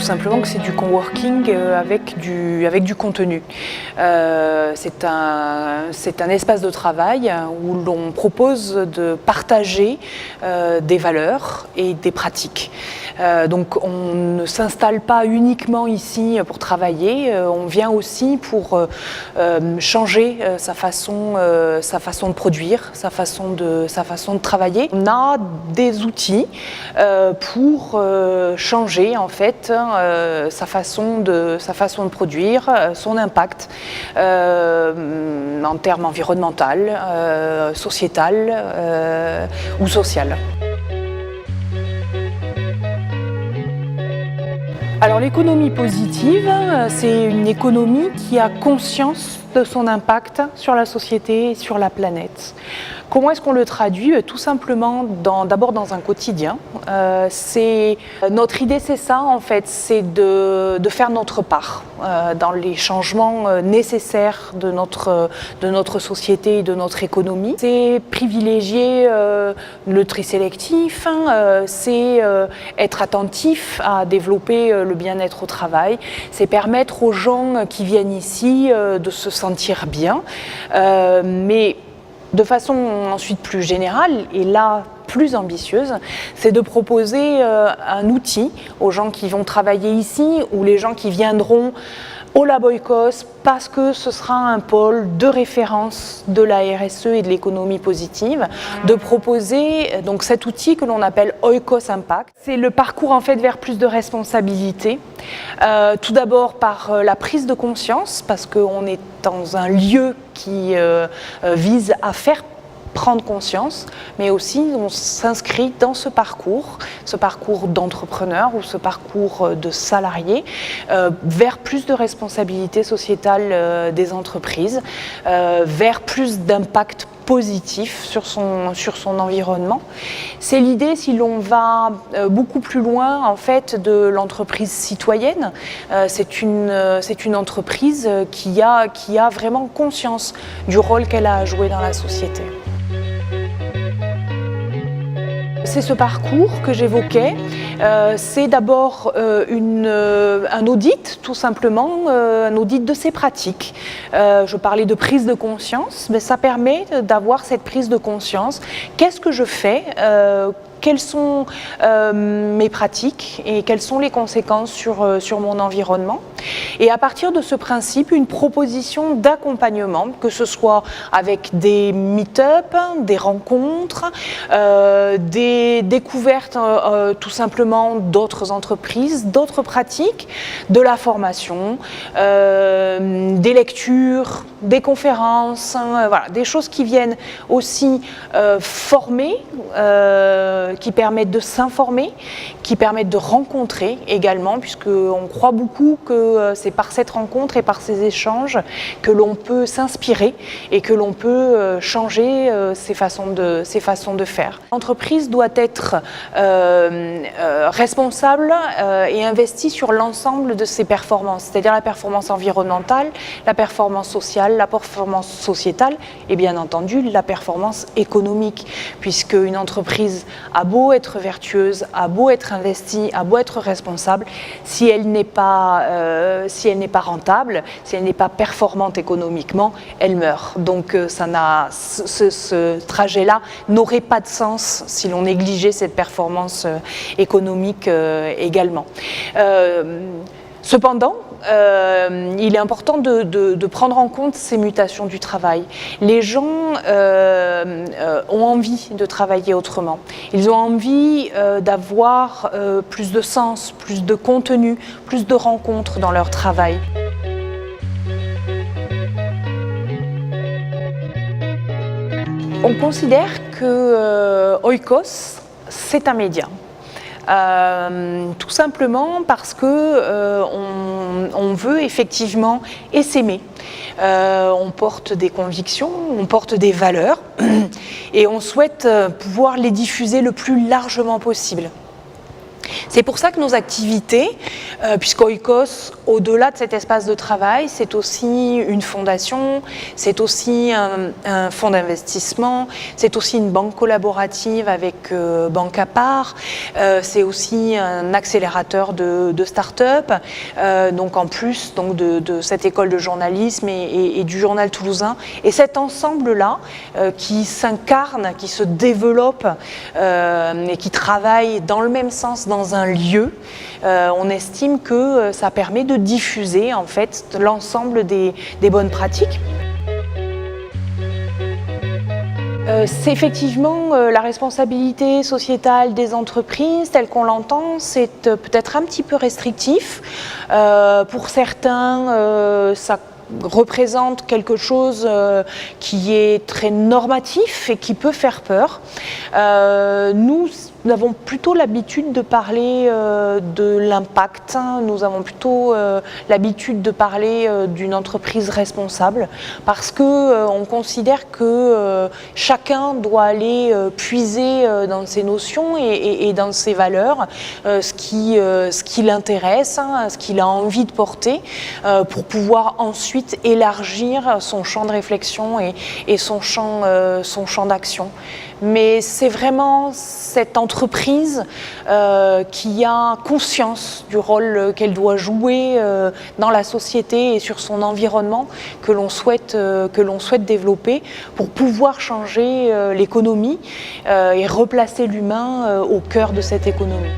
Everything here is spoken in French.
tout simplement que c'est du coworking avec du contenu. C'est un espace de travail où l'on propose de partager des valeurs et des pratiques. Donc on ne s'installe pas uniquement ici pour travailler, on vient aussi pour changer sa façon de produire, sa façon de travailler. On a des outils pour changer en fait sa façon de produire, son impact en termes environnemental, sociétal ou social. Alors l'économie positive, c'est une économie qui a conscience de son impact sur la société et sur la planète. Comment est-ce qu'on le traduit? Tout simplement d'abord dans un quotidien. Notre idée, c'est ça en fait, c'est de faire notre part dans les changements nécessaires de notre société et de notre économie. C'est privilégier le tri sélectif, c'est être attentif à développer le bien-être au travail, c'est permettre aux gens qui viennent ici de se sentir bien, mais de façon ensuite plus générale, et là plus ambitieuse, c'est de proposer un outil aux gens qui vont travailler ici ou les gens qui viendront au Lab Oikos parce que ce sera un pôle de référence de la RSE et de l'économie positive, de proposer donc cet outil que l'on appelle Oikos Impact. C'est le parcours en fait vers plus de responsabilité. Tout d'abord par la prise de conscience, parce qu'on est dans un lieu qui vise à faire prendre conscience, mais aussi on s'inscrit dans ce parcours d'entrepreneur ou ce parcours de salarié vers plus de responsabilité sociétale des entreprises, vers plus d'impact positif sur son environnement. C'est l'idée, si l'on va beaucoup plus loin en fait de l'entreprise citoyenne, c'est une entreprise qui a vraiment conscience du rôle qu'elle a à jouer dans la société. C'est ce parcours que j'évoquais, c'est d'abord un audit tout simplement, un audit de ses pratiques. Je parlais de prise de conscience, mais ça permet d'avoir cette prise de conscience. Qu'est-ce que je fais ? Quelles sont mes pratiques et quelles sont les conséquences sur mon environnement. Et à partir de ce principe, une proposition d'accompagnement, que ce soit avec des meet-up, des rencontres, des découvertes tout simplement d'autres entreprises, d'autres pratiques, de la formation, des lectures, des conférences, voilà, des choses qui viennent aussi former, qui permettent de s'informer, qui permettent de rencontrer également, puisqu'on croit beaucoup que c'est par cette rencontre et par ces échanges que l'on peut s'inspirer et que l'on peut changer ses façons de faire. L'entreprise doit être responsable et investie sur l'ensemble de ses performances, c'est-à-dire la performance environnementale, la performance sociale, la performance sociétale et bien entendu la performance économique, puisque une entreprise a beau être vertueuse, a beau être investie, a beau être responsable, si elle n'est pas rentable, si elle n'est pas performante économiquement, elle meurt. Donc ce trajet-là n'aurait pas de sens si l'on négligeait cette performance économique également. Cependant, il est important de prendre en compte ces mutations du travail. Les gens ont envie de travailler autrement. Ils ont envie d'avoir plus de sens, plus de contenu, plus de rencontres dans leur travail. On considère que Oikos, c'est un média. Tout simplement parce que on veut effectivement essaimer. On porte des convictions, on porte des valeurs et on souhaite pouvoir les diffuser le plus largement possible. C'est pour ça que nos activités, puisqu'Oikos, au-delà de cet espace de travail, c'est aussi une fondation, c'est aussi un fonds d'investissement, c'est aussi une banque collaborative avec Banque à part, c'est aussi un accélérateur de start-up, donc en plus donc de cette école de journalisme et du journal toulousain. Et cet ensemble-là qui s'incarne, qui se développe et qui travaille dans le même sens dans un lieu, on estime que ça permet de diffuser en fait l'ensemble des bonnes pratiques. C'est effectivement la responsabilité sociétale des entreprises, telle qu'on l'entend, c'est peut-être un petit peu restrictif. Pour certains, ça représente quelque chose qui est très normatif et qui peut faire peur. Nous avons plutôt l'habitude de parler de l'impact, nous avons plutôt l'habitude de parler d'une entreprise responsable parce que on considère que chacun doit aller puiser dans ses notions et dans ses valeurs ce qui l'intéresse, ce qu'il a envie de porter pour pouvoir ensuite élargir son champ de réflexion et son champ d'action. Mais c'est vraiment cette entreprise qui a conscience du rôle qu'elle doit jouer dans la société et sur son environnement que l'on souhaite développer pour pouvoir changer l'économie et replacer l'humain au cœur de cette économie.